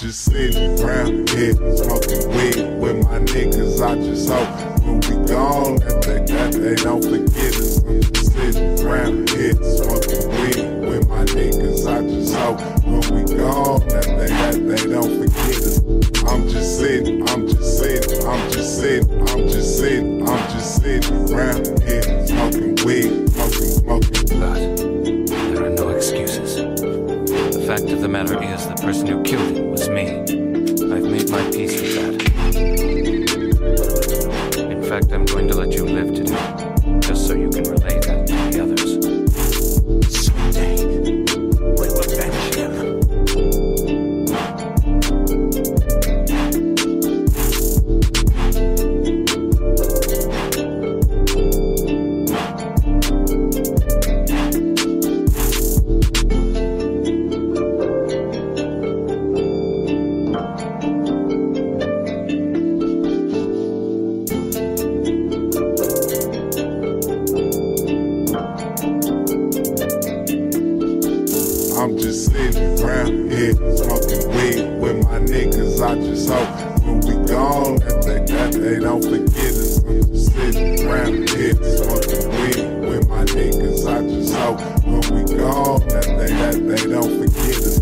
just sitting around here smoking weed with my niggas. I just hope when we gone that they don't forget us. I'm just sitting around here smoking weed with my niggas. I just hope when we gone that they don't forget us. I'm just sitting around here smoking weed, smoking. But there are no excuses. The fact of the matter is the person who killed him was me. I've made my peace with that. In fact, I'm going to let you live today, just so you can relay that to the others. Someday, we'll avenge him. I'm just sitting around here smoking weed with my niggas. I just hope when we gone that they don't forget us. I'm just sitting around here smoking weed with my niggas. I just hope when we gone that they don't forget us.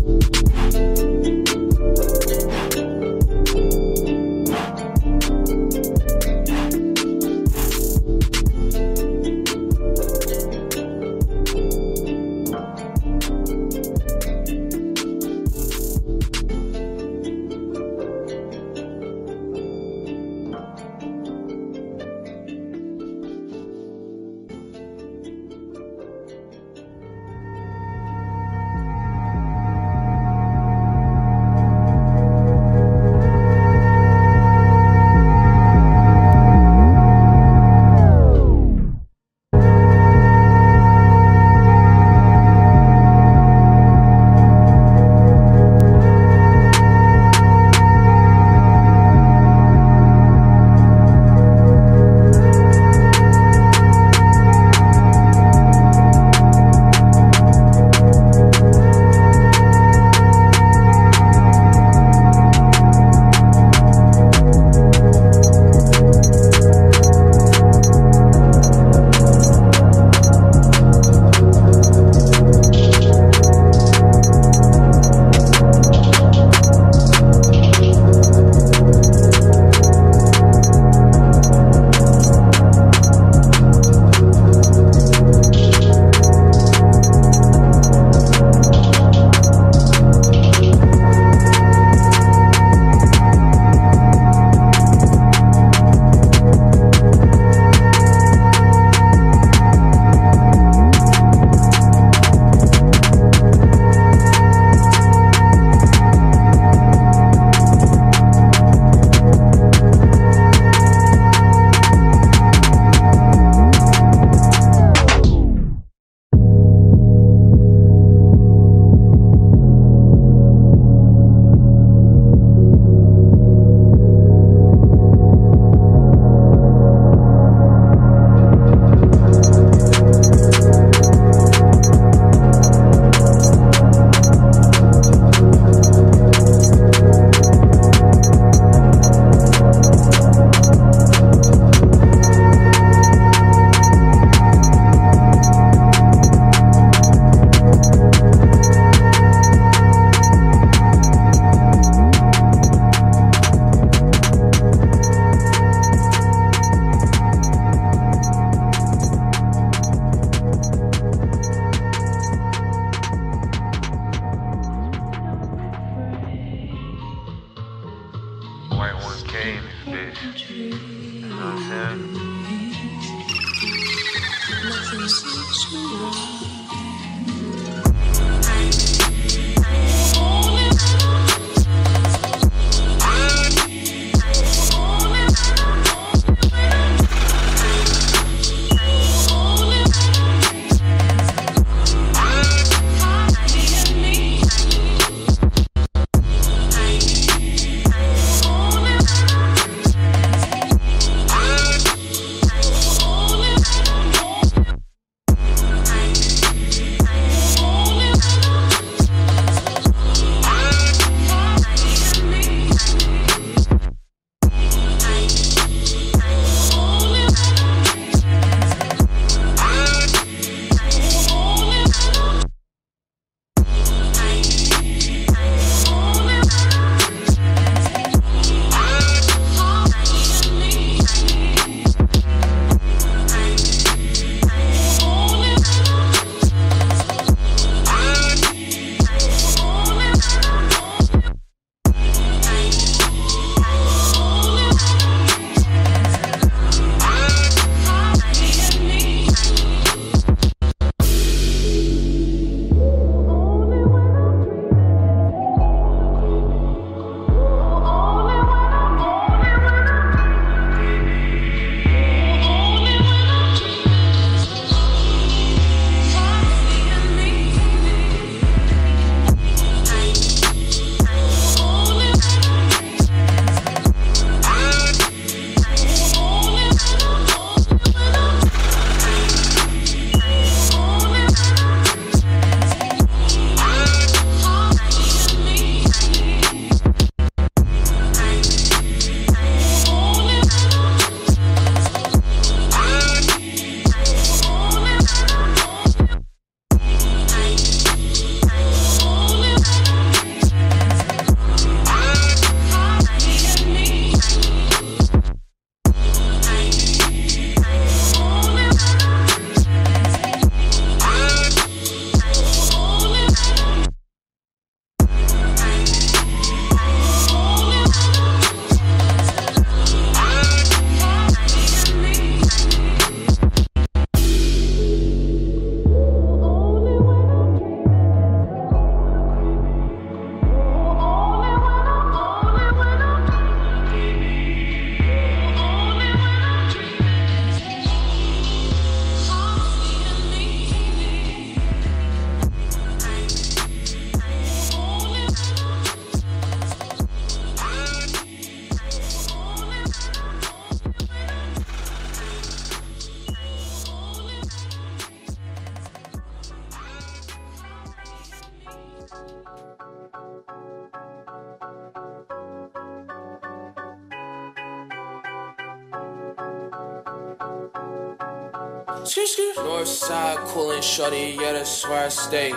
Northside coolin' shorty, yeah, that's where I stay.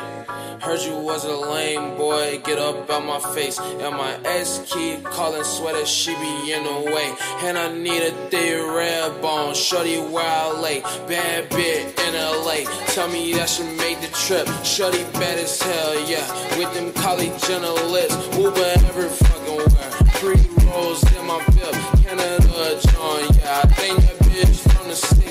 Heard you was a lame boy, get up out my face. And my ex keep calling, swear that she be in the way. And I need a day red bone, shorty where I lay. Bad bit in LA, tell me I should make the trip. Shorty bad as hell, yeah, with them college journalists. Uber every fucking where, 3 rolls in my bib. Canada John, yeah, I think that bitch from the city.